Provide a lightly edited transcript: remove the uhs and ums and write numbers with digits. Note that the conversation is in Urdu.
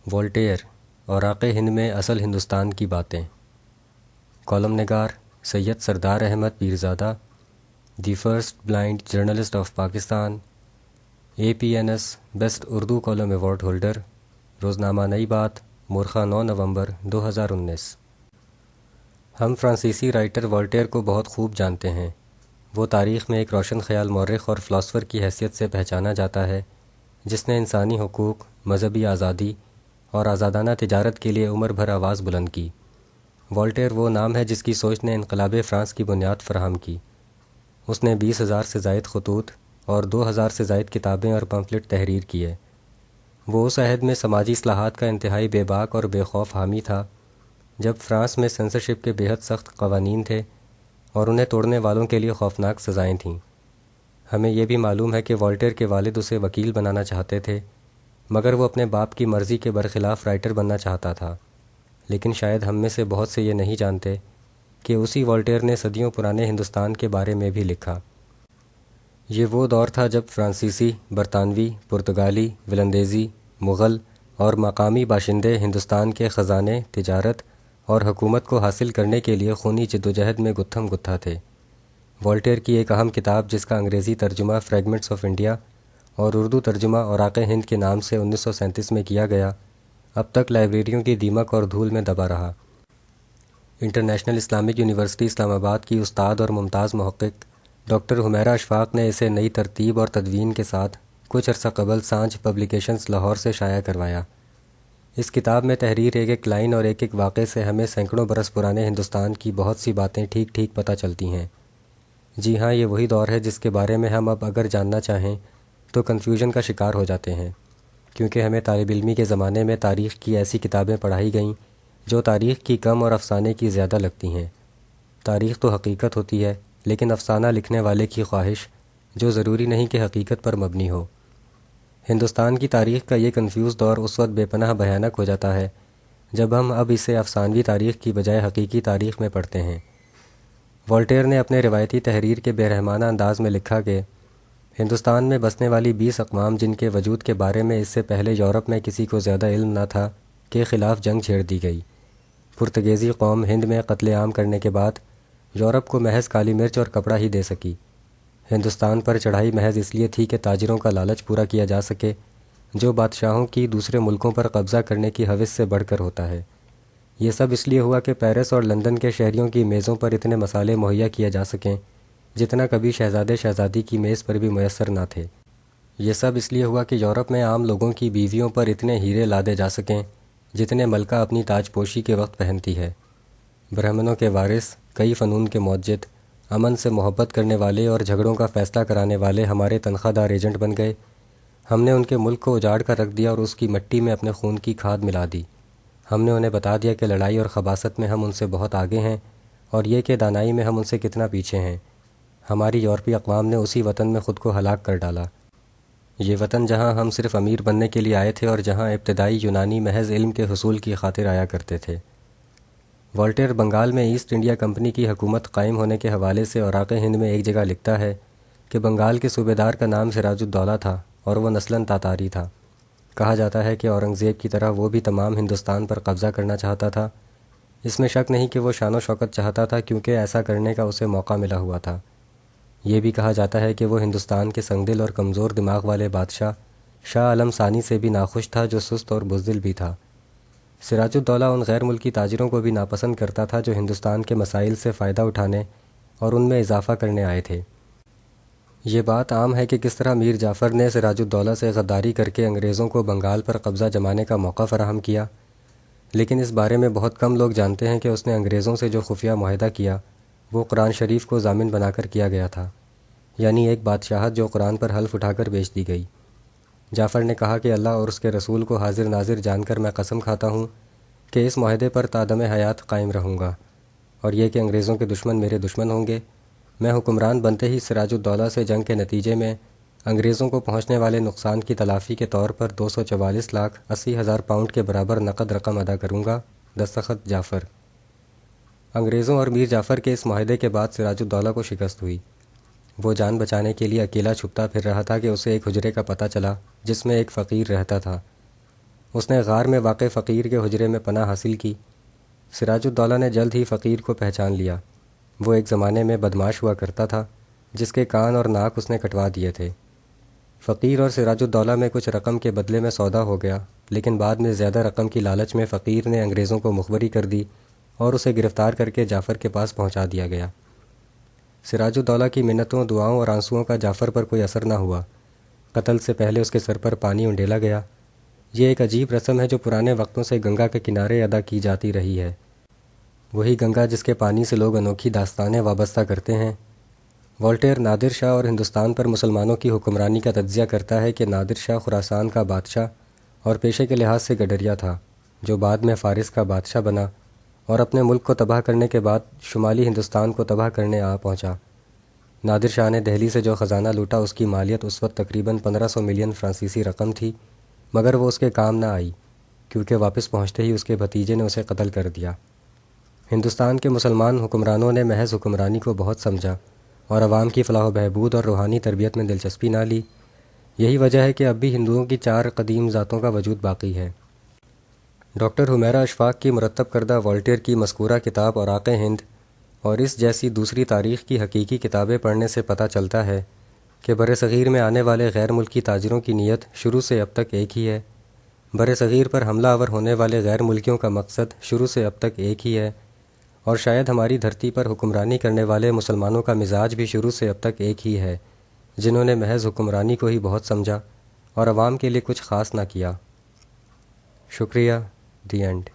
وولٹیئر، اوراق ہند میں اصل ہندوستان کی باتیں۔ کالم نگار Syed Sardar Ahmed Pirzada, the first blind journalist of Pakistan, APNS best Urdu column award holder, روزنامہ نئی بات، مورخہ 9 نومبر 2019۔ ہم فرانسیسی رائٹر وولٹیئر کو بہت خوب جانتے ہیں۔ وہ تاریخ میں ایک روشن خیال مورخ اور فلاسفر کی حیثیت سے پہچانا جاتا ہے، جس نے انسانی حقوق، مذہبی آزادی اور آزادانہ تجارت کے لیے عمر بھر آواز بلند کی۔ وولٹیئر وہ نام ہے جس کی سوچ نے انقلاب فرانس کی بنیاد فراہم کی۔ اس نے 20,000 سے زائد خطوط اور 2,000 سے زائد کتابیں اور پمفلٹ تحریر کیے۔ وہ اس عہد میں سماجی اصلاحات کا انتہائی بے باک اور بے خوف حامی تھا، جب فرانس میں سینسرشپ کے بے حد سخت قوانین تھے اور انہیں توڑنے والوں کے لیے خوفناک سزائیں تھیں۔ ہمیں یہ بھی معلوم ہے کہ وولٹیئر کے والد اسے وکیل بنانا چاہتے تھے، مگر وہ اپنے باپ کی مرضی کے برخلاف رائٹر بننا چاہتا تھا۔ لیکن شاید ہم میں سے بہت سے یہ نہیں جانتے کہ اسی وولٹیئر نے صدیوں پرانے ہندوستان کے بارے میں بھی لکھا۔ یہ وہ دور تھا جب فرانسیسی، برطانوی، پرتگالی، ولندیزی، مغل اور مقامی باشندے ہندوستان کے خزانے، تجارت اور حکومت کو حاصل کرنے کے لیے خونی جدوجہد میں گتھم گتھا تھے۔ وولٹیئر کی ایک اہم کتاب، جس کا انگریزی ترجمہ فریگمنٹس آف انڈیا اور اردو ترجمہ اوراق ہند کے نام سے 1937 میں کیا گیا، اب تک لائبریریوں کی دیمک اور دھول میں دبا رہا۔ انٹرنیشنل اسلامک یونیورسٹی اسلام آباد کی استاد اور ممتاز محقق ڈاکٹر حمیرہ اشفاق نے اسے نئی ترتیب اور تدوین کے ساتھ کچھ عرصہ قبل سانجھ پبلیکیشنز لاہور سے شائع کروایا۔ اس کتاب میں تحریر ایک ایک لائن اور ایک ایک واقعے سے ہمیں سینکڑوں برس پرانے ہندوستان کی بہت سی باتیں ٹھیک ٹھیک پتہ چلتی ہیں۔ جی ہاں، یہ وہی دور ہے جس کے بارے میں ہم اب اگر جاننا چاہیں تو کنفیوژن کا شکار ہو جاتے ہیں، کیونکہ ہمیں طالب علمی کے زمانے میں تاریخ کی ایسی کتابیں پڑھائی گئیں جو تاریخ کی کم اور افسانے کی زیادہ لگتی ہیں۔ تاریخ تو حقیقت ہوتی ہے، لیکن افسانہ لکھنے والے کی خواہش، جو ضروری نہیں کہ حقیقت پر مبنی ہو۔ ہندوستان کی تاریخ کا یہ کنفیوز دور اس وقت بے پناہ بھیانک ہو جاتا ہے جب ہم اب اسے افسانوی تاریخ کی بجائے حقیقی تاریخ میں پڑھتے ہیں۔ وولٹیئر نے اپنے روایتی تحریر کے بے رحمانہ انداز میں لکھا کہ ہندوستان میں بسنے والی 20 اقوام، جن کے وجود کے بارے میں اس سے پہلے یورپ میں کسی کو زیادہ علم نہ تھا، کے خلاف جنگ چھیڑ دی گئی۔ پرتگیزی قوم ہند میں قتل عام کرنے کے بعد یورپ کو محض کالی مرچ اور کپڑا ہی دے سکی۔ ہندوستان پر چڑھائی محض اس لیے تھی کہ تاجروں کا لالچ پورا کیا جا سکے، جو بادشاہوں کی دوسرے ملکوں پر قبضہ کرنے کی ہوس سے بڑھ کر ہوتا ہے۔ یہ سب اس لیے ہوا کہ پیرس اور لندن کے شہریوں کی میزوں پر اتنے مسالے مہیا کیے جا سکیں جتنا کبھی شہزادے شہزادی کی میز پر بھی میسر نہ تھے۔ یہ سب اس لیے ہوا کہ یورپ میں عام لوگوں کی بیویوں پر اتنے ہیرے لادے جا سکیں جتنے ملکہ اپنی تاج پوشی کے وقت پہنتی ہے۔ برہمنوں کے وارث، کئی فنون کے موجد، امن سے محبت کرنے والے اور جھگڑوں کا فیصلہ کرانے والے ہمارے تنخواہ دار ایجنٹ بن گئے۔ ہم نے ان کے ملک کو اجاڑ کر رکھ دیا اور اس کی مٹی میں اپنے خون کی کھاد ملا دی۔ ہم نے انہیں بتا دیا کہ لڑائی اور خباثت میں ہم ان سے بہت آگے ہیں، اور یہ کہ دانائی میں ہم ان سے کتنا پیچھے ہیں۔ ہماری یورپی اقوام نے اسی وطن میں خود کو ہلاک کر ڈالا۔ یہ وطن جہاں ہم صرف امیر بننے کے لیے آئے تھے اور جہاں ابتدائی یونانی محض علم کے حصول کی خاطر آیا کرتے تھے۔ وولٹیئر بنگال میں ایسٹ انڈیا کمپنی کی حکومت قائم ہونے کے حوالے سے اوراق ہند میں ایک جگہ لکھتا ہے کہ بنگال کے صوبے دار کا نام سراج الدولہ تھا اور وہ نسلاً تاتاری تھا۔ کہا جاتا ہے کہ اورنگزیب کی طرح وہ بھی تمام ہندوستان پر قبضہ کرنا چاہتا تھا۔ اس میں شک نہیں کہ وہ شان و شوکت چاہتا تھا، کیونکہ ایسا کرنے کا اسے موقع ملا ہوا تھا۔ یہ بھی کہا جاتا ہے کہ وہ ہندوستان کے سنگدل اور کمزور دماغ والے بادشاہ شاہ عالم ثانی سے بھی ناخوش تھا، جو سست اور بزدل بھی تھا۔ سراج الدولہ ان غیر ملکی تاجروں کو بھی ناپسند کرتا تھا جو ہندوستان کے مسائل سے فائدہ اٹھانے اور ان میں اضافہ کرنے آئے تھے۔ یہ بات عام ہے کہ کس طرح میر جعفر نے سراج الدولہ سے غداری کر کے انگریزوں کو بنگال پر قبضہ جمانے کا موقع فراہم کیا، لیکن اس بارے میں بہت کم لوگ جانتے ہیں کہ اس نے انگریزوں سے جو خفیہ معاہدہ کیا وہ قرآن شریف کو ضامن بنا کر کیا گیا تھا، یعنی ایک بادشاہت جو قرآن پر حلف اٹھا کر بیچ دی گئی۔ جعفر نے کہا کہ اللہ اور اس کے رسول کو حاضر ناظر جان کر میں قسم کھاتا ہوں کہ اس معاہدے پر تا دم حیات قائم رہوں گا، اور یہ کہ انگریزوں کے دشمن میرے دشمن ہوں گے۔ میں حکمران بنتے ہی سراج الدولہ سے جنگ کے نتیجے میں انگریزوں کو پہنچنے والے نقصان کی تلافی کے طور پر 244,80,000 پاؤنڈ کے برابر نقد رقم ادا کروں گا۔ دستخط جعفر۔ انگریزوں اور میر جعفر کے اس معاہدے کے بعد سراج الدولہ کو شکست ہوئی۔ وہ جان بچانے کے لیے اکیلا چھپتا پھر رہا تھا کہ اسے ایک حجرے کا پتہ چلا جس میں ایک فقیر رہتا تھا۔ اس نے غار میں واقع فقیر کے حجرے میں پناہ حاصل کی۔ سراج الدولہ نے جلد ہی فقیر کو پہچان لیا۔ وہ ایک زمانے میں بدمعاش ہوا کرتا تھا جس کے کان اور ناک اس نے کٹوا دیے تھے۔ فقیر اور سراج الدولہ میں کچھ رقم کے بدلے میں سودا ہو گیا، لیکن بعد میں زیادہ رقم کی لالچ میں فقیر نے انگریزوں کو مخبری کر دی اور اسے گرفتار کر کے جعفر کے پاس پہنچا دیا گیا۔ سراج الدولہ کی منتوں، دعاؤں اور آنسوؤں کا جعفر پر کوئی اثر نہ ہوا۔ قتل سے پہلے اس کے سر پر پانی انڈیلا گیا۔ یہ ایک عجیب رسم ہے جو پرانے وقتوں سے گنگا کے کنارے ادا کی جاتی رہی ہے، وہی گنگا جس کے پانی سے لوگ انوکھی داستانیں وابستہ کرتے ہیں۔ والٹیر نادر شاہ اور ہندوستان پر مسلمانوں کی حکمرانی کا تجزیہ کرتا ہے کہ نادر شاہ خراسان کا بادشاہ اور پیشے کے لحاظ سے گڈریا تھا، جو بعد میں فارس کا بادشاہ بنا اور اپنے ملک کو تباہ کرنے کے بعد شمالی ہندوستان کو تباہ کرنے آ پہنچا۔ نادر شاہ نے دہلی سے جو خزانہ لوٹا اس کی مالیت اس وقت تقریباً 1500 ملین فرانسیسی رقم تھی، مگر وہ اس کے کام نہ آئی کیونکہ واپس پہنچتے ہی اس کے بھتیجے نے اسے قتل کر دیا۔ ہندوستان کے مسلمان حکمرانوں نے محض حکمرانی کو بہت سمجھا اور عوام کی فلاح و بہبود اور روحانی تربیت میں دلچسپی نہ لی۔ یہی وجہ ہے کہ اب بھی ہندوؤں کی 4 قدیم ذاتوں کا وجود باقی ہے۔ ڈاکٹر حمیرہ اشفاق کی مرتب کردہ والٹیر کی مذکورہ کتاب اوراق ہند اور اس جیسی دوسری تاریخ کی حقیقی کتابیں پڑھنے سے پتہ چلتا ہے کہ برصغیر میں آنے والے غیر ملکی تاجروں کی نیت شروع سے اب تک ایک ہی ہے۔ برصغیر پر حملہ آور ہونے والے غیر ملکیوں کا مقصد شروع سے اب تک ایک ہی ہے، اور شاید ہماری دھرتی پر حکمرانی کرنے والے مسلمانوں کا مزاج بھی شروع سے اب تک ایک ہی ہے، جنہوں نے محض حکمرانی کو ہی بہت سمجھا اور عوام کے لیے کچھ خاص نہ کیا۔ شکریہ۔ The end.